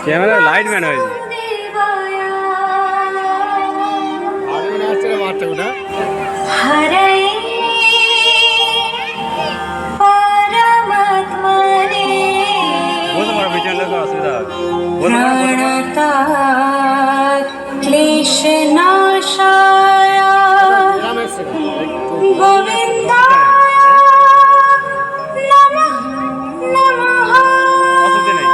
Camera lightman হয়েছে। বলতে পারো পিছনে তো অসুবিধা হবে। ক্লেশ নাশায় গোবিন্দায় নমঃ নমঃ। অসুবিধা নেই।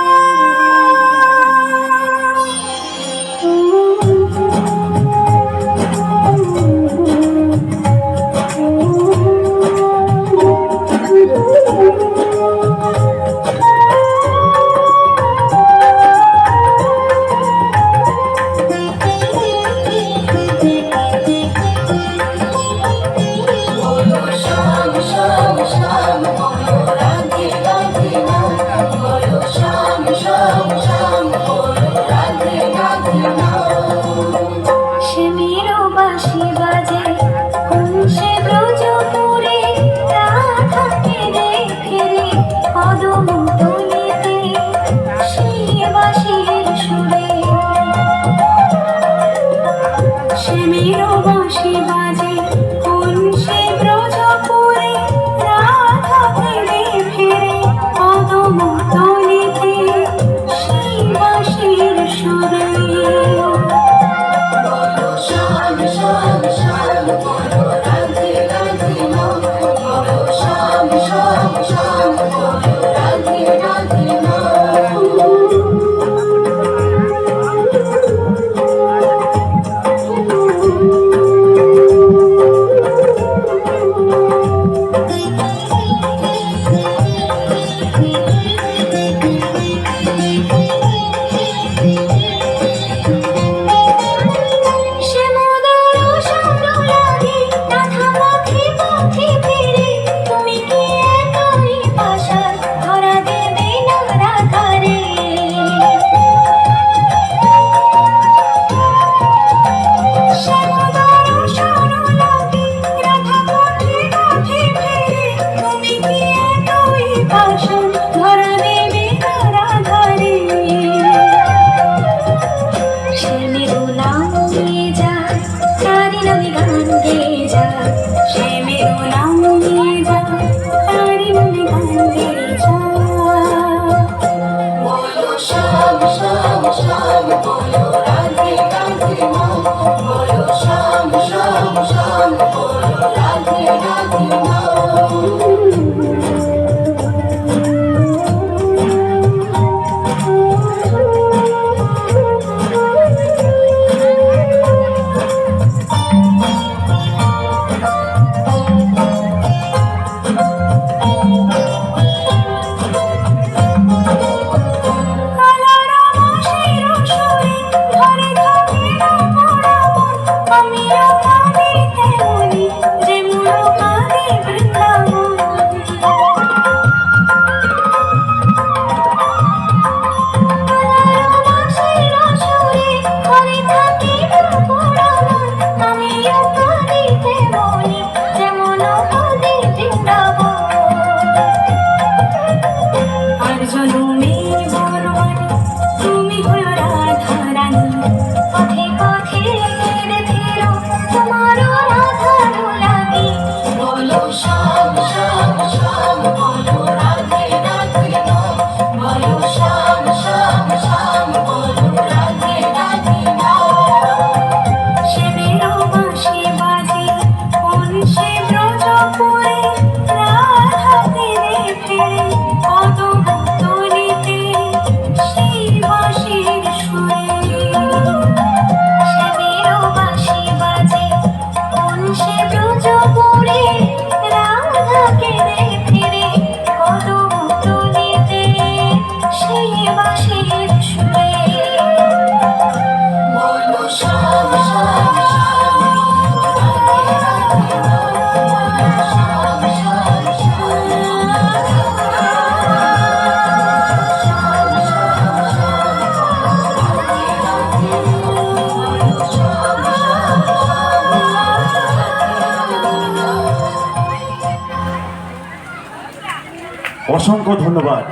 অসংখ্য ধন্যবাদ।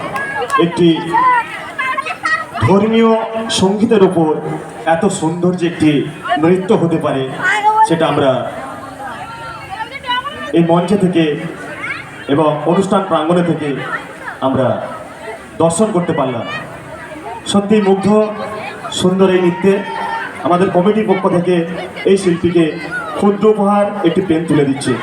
একটি ধর্মীয় সঙ্গীতের উপর এত সুন্দর যে একটি নৃত্য হতে পারে সেটা আমরা এই মঞ্চে থেকে এবং অনুষ্ঠান প্রাঙ্গণে থেকে আমরা দর্শন করতে পারলাম। সত্যি মুগ্ধ সুন্দর এই নৃত্যে আমাদের কমিটির পক্ষ থেকে এই শিল্পীকে ক্ষুদ্র উপহার একটি পেন তুলে দিচ্ছে।